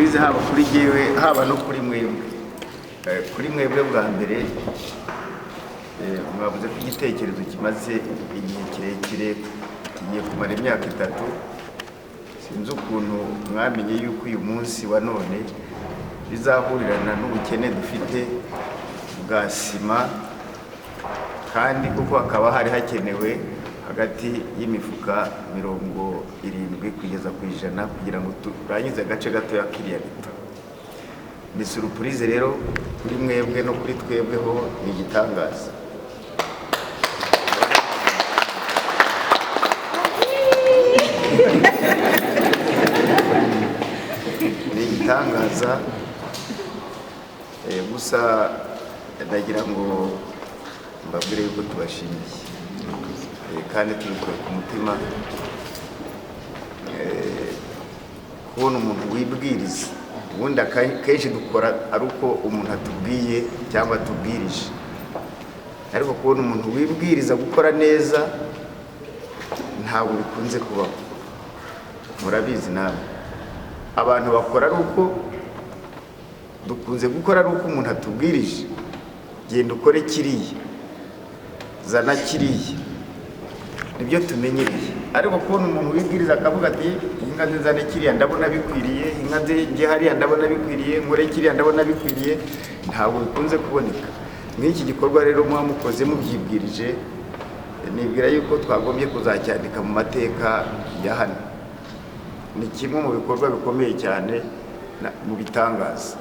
surprise haba kuri jewe haba no kuri mwebwe. Kuri mwebwe bwa mbere mwavuze ko igitekerezo kimaze igihe kirekire kigiye kumara imyaka 3. Sinzi ukuntu mwamenye yuko uyu munsi wa none bizahurirana n'ubukene dufite bwa sima, kandi kuko hakaba hari hakenewe hagati y'imifuka 70 kugeza ku 100 kugira ngo turangize agace gato ya kiriya gito. Ni surprise rero kuri mwebwe no kuri twebweho ni igitangaza. Ni igitangaza gusa ndagira ngo mbabwire yuko tubashimiye kandi tubikuye ku mutima. Kubona umuntu wibwiriza, ubundi kenshi dukora ari uko umuntu atubwiye cyangwa atubwirije, ariko kubona umuntu wibwiriza gukora neza ntabwo bikunze kubaho. Murabizi nawe abantu bakora ari uko dukunze gukora ari uko umuntu atubwirije, genda ukore kiriya, zana kiriya, nibyo tumenyereye. Ariko kubona umuntu wibwiriza akavuga ati inka nzane kiriya ndabona bikwiriye, inka nge hariya ndabona bikwiriye, nkore kiriya ndabona bikwiriye, ntabwo bikunze kuboneka. Nk'iki gikorwa rero mukoze mubyibwirije, nibwira yuko twagombye kuzacyandika mu mateka ya hano. Ni kimwe mu bikorwa bikomeye cyane mu bitangaza.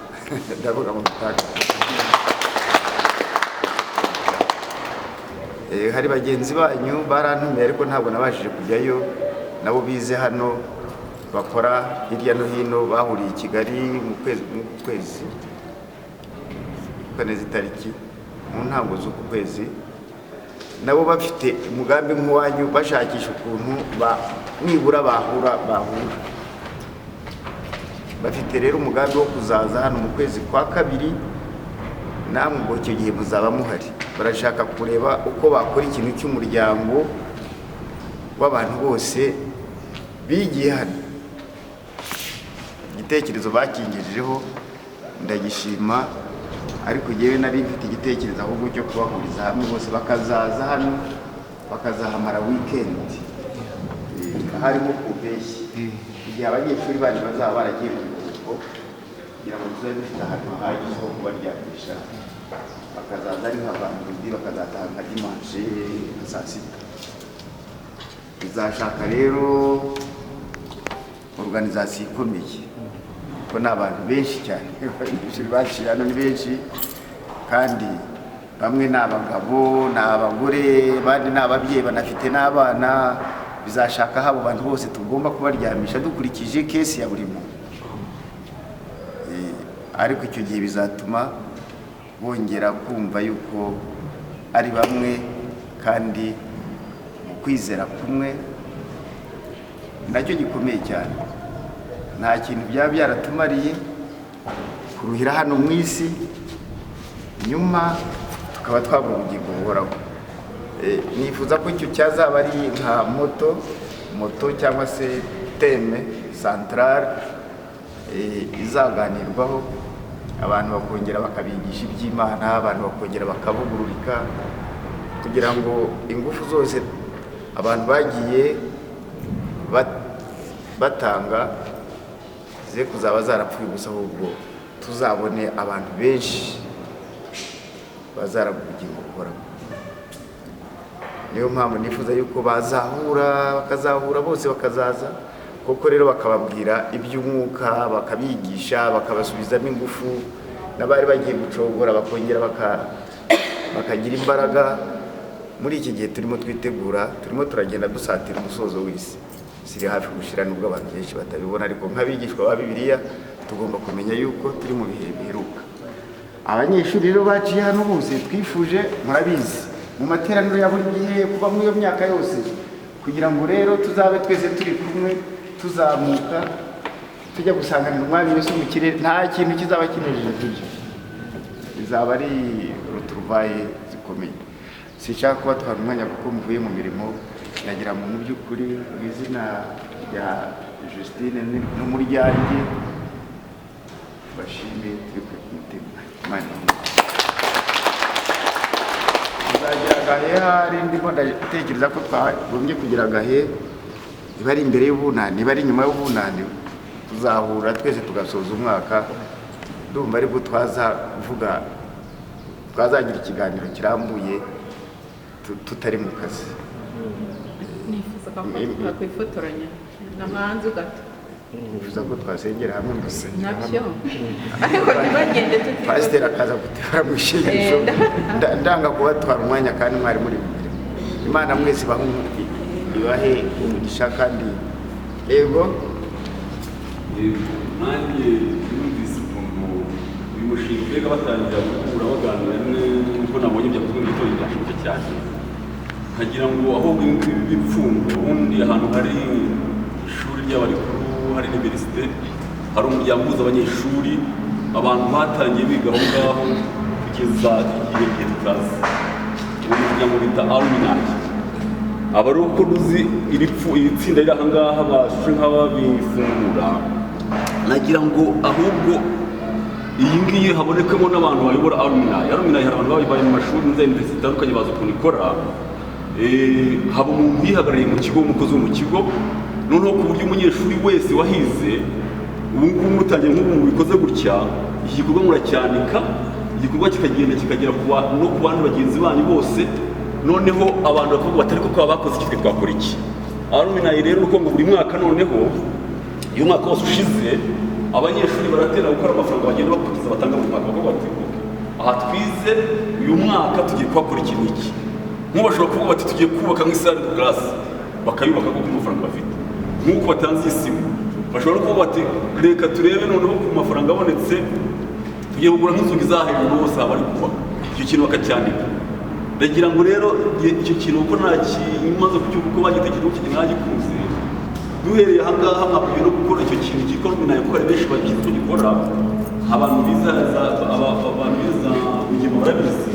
Ndavuga mu bitangaza. Hari bagenzi banyu barantumiye ariko ntabwo nabashije kujyayo, nabo bize hano bakora hirya no hino, bahuriye i Kigali mu kwezi kwaneza itariki mu ntango z'uku kwezi, nabo bafite umugambi nk'uwanyu, bashakisha ukuntu nibura bahura. Bafite rero umugambi wo kuzaza hano mu kwezi kwa 2, namwe ubwo icyo gihe muzaba muhari. Barashaka kureba uko bakora ikintu cy'umuryango w'abantu bose bigiye hano. Igitekerezo bakingejejeho ndagishima, ariko yewe nari mfite igitekerezo ahubwo cyo kubahuriza hamwe bose bakazaza hano bakazahamara weekend. Harimo kubeshyi igihe abanyeshuri bari bazaba baragiye mu biruhuko, kugira ngo tuzabe dufite ahantu hahagije ho kubaryamisha, bakazaza ari nk'abantu bakazataha nka dimanche saa 6. Bizashaka rero organisation ikomeye, ko ni abantu benshi cyane. Abanyeshuri baciye hano ni benshi, kandi bamwe ni abagabo, ni abagore, abandi ni ababyeyi banafite n'abana. Bizashaka habo bantu bose tugomba kubaryamisha dukurikije case ya buri muntu. Ariko icyo gihe bizatuma bongera kumva yuko ari bamwe, kandi mu kwizera kumwe, nacyo gikomeye cyane. Nta kintu byaba byaratumariye kuruhira hano mu isi, nyuma tukaba twabura ubugingo buhoraho. Nifuza ko icyo cyazaba ari nka moto cyangwa se teme centrale izaganirwaho, abantu bakongera bakabigisha iby'Imana, abantu bakongera bakavugururika, kugira ngo ingufu zose abantu bagiye batanga ze kuzaba zarapfuye gusa, ahubwo tuzabone abantu benshi bazarabura ubugingo buhoraho. Niyo mpamvu nifuza yuko bakazahura bose, bakazaza koko rero bakababwira iby'umwuka, bakabigisha, bakabasubizamo ingufu, n'abari bagiye gucogora bakongera bakagira imbaraga. Muri iki gihe turimo twitegura, turimo turagenda dusatira umusozo w'isi, siri hafi gushira nubwo abantu benshi batabibona, ariko nk'abigishwa ba Bibiliya tugomba kumenya yuko turi mu bihe biheruka. Abanyeshuri rero baciye hano bose twifuje, murabizi, mu materaniro ya buri gihe kuva mu iyo myaka yose, kugira ngo rero tuzabe twese turi kumwe, tuzamuka tujya gusanganira Umwami Yesu mu kirere. Nta kintu kizaba kinejeje tujye, bizaba ari retrouvaille zikomeye. Sinshaka kuba twara umwanya kuko mvuye mu mirimo, nagira mu by'ukuri mu izina rya Justine n'umuryango tubashime turi ku mutima Imana tuzagira agahe hari ndimo ndatekereza ko twagombye kugira agahe niba ari imbere y'ubunani niba ari inyuma y'ubunani tuzahura twese tugasoza umwaka ndumva aribwo twazagira ikiganiro kirambuye tutari mu kazi. Nifuza ko twakwifotoranya n'amanzu gato. Nifuza ko twasengera hamwe gusenga nabyo ariko ntibagende tuti pasiteri akaza gutera mu ishengesho ndanga kubatwara umwanya kandi mwari muri imbere. Imana mwese ibahe umugisha kandi yego nanjye numvise ukuntu uyu mushinga mbega batangira gukura baganira n'uko nabonye byakozwe mu gitondo byashimye cyane nkagira ngo aho bipfungo ubundi ahantu hari ishuri ry'abarikuru hari universite hari umuryango mpuzabanyeshuri abantu batangiye biga aho ngaho kugeza igihe tutazi uwo muryango bita alumni aba ari uko ruzi iri tsinda riri aha ngaha bashushe nk'ababifungura nagira ngo ahubwo iyi ngiyi habonekamo n'abantu bayobora alumni hari abantu babaye mu mashuri n'universite zitandukanye bazi ukuntu ikora haba umuntu yihagarariye mu kigo umukozi wo mu kigo noneho ku buryo umunyeshuri wese wahize ubu ngubu mutangiye nk'ubu bikoze gutya iki gikorwa muracyandika igikorwa kikagenda kikagera no ku bandi bagenzi banyu bose noneho abantu bakavuga batari ko bakoze iki twakora iki alumni rero uko ngo buri mwaka noneho iyo umwaka wose ushize abanyeshuri baratera gukora amafaranga bagenda bakurikiza batanga mu mwaka bakavuga bati aha twize uyu mwaka tugiye kuhakora iki n'iki nk'ubashobora kuvuga bati tugiye kubaka nk'isale de classe bakayubaka kuko amafaranga bafite nk'uko batanze isimu bashobora kuvuga bati reka turebe noneho ku mafaranga abonetse tugiye kugura nk'inzugi za hejuru hose haba ari kubaka icyo kintu bakacyandika ndagira ngo rero icyo kintu uko ntakimaze kuko bagitekereje ko kintu ntagikunze duhereye aha ngaha mwakwiye no gukora icyo kintu cyitwa alumni kuko hari benshi bagize icyo gikora abantu biza ingingo barabizi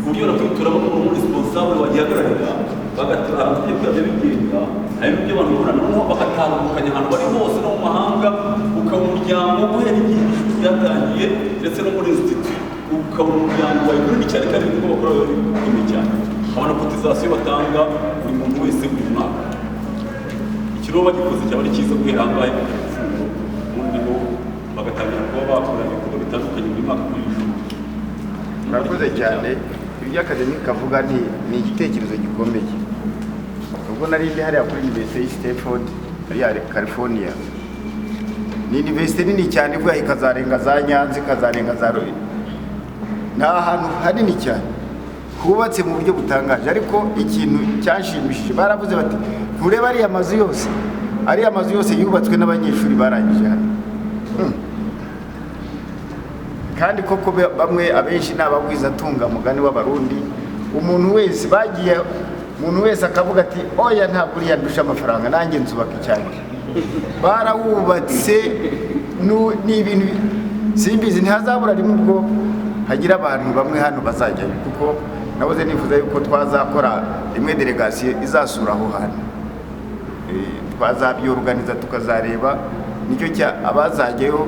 ku buryo turabona umuntu responsable wagihagararira bagatura amategeko yabyo bigenga hari n'ibyo abantu babona noneho bagatandukanya ahantu bari hose no mu mahanga ukaba umuryango guhera igihe ishuri ryatangiye ndetse no muri institut ukaba umuryango wawe munini cyane kandi kuko bakora bikomeye cyane abona cotisation batanga buri muntu wese buri mwaka ikiro bagikoze cyaba ari cyiza guhera aha ngaha ubundi bo bagatangira kuba bakora ibikorwa bitandukanye buri mwaka kuri iri shuri. murakoze cyane ibyo akademiki kavuga ni igitekerezo gikomeye ubwo nari ndi hariya kuri University of Stanford hariya California ni university nini cyane ivuga ikazarenga za Nyanza ikazarenga za Roy ni ahantu hanini cyane hubatse mu buryo butangaje ariko ikintu cyashimishije baravuze bati ntureba ariya mazu yose yubatswe n'abanyeshuri barangije hano kandi koko bamwe abenshi n'abagwiza atunga mugani w'abarundi umuntu wese akavuga ati oya ntabwo uriya ndusha amafaranga nanjye nzubaka icyanjye barawubatse ni ibintu simbizi ntihazabura rimwe ubwo hagira abantu bamwe hano bazajyayo kuko nabuze nifuza yuko twazakora rimwe delegasiyo izasura aho hantu twazabyorganiza tukazareba nicyo abazajyayo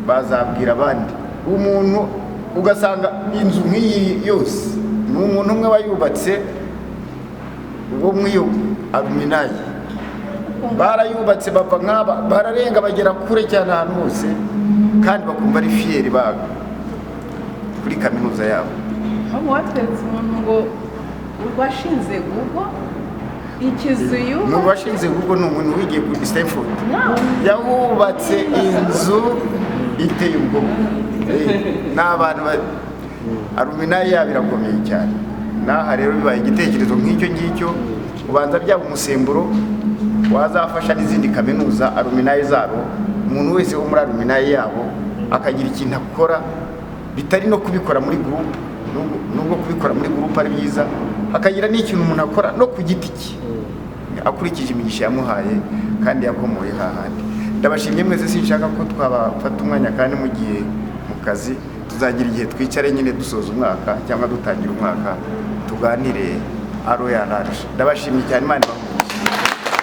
bazabwira abandi umuntu ugasanga inzu nk'iyi yose ni umuntu umwe wayubatse uwo mwiyo alumni barayubatse bava nk'aba bararenga bagera kure cyane ahantu hose kandi bakumva ari fiyeri kuri kaminuza yabo. aho watweretse umuntu ngo urwashinze Google ikizu umuntu washinze Google ni umuntu wigiye kuri Stanford yahubatse inzu iteye ubwoba n'abantu alumni yabo irakomeye cyane n'aha rero bibaye igitekerezo nk'icyo ngicyo ubanza byaba umusemburo wazafasha n'izindi kaminuza alumni zabo umuntu wese wo muri alumni yabo akagira ikintu akora bitari no kubikora muri group nubwo kubikora muri group ari byiza hakagira n'ikintu umuntu akora no ku giti cye akurikije imigisha yamuhaye kandi yakomoye hahandi. Ndabashimye mwese sinshaka ko twabafata umwanya kandi mugiye mu kazi tuzagira igihe twicare nyine dusoza umwaka cyangwa dutangira umwaka tuganire aro yaranje. Ndabashimye cyane Imana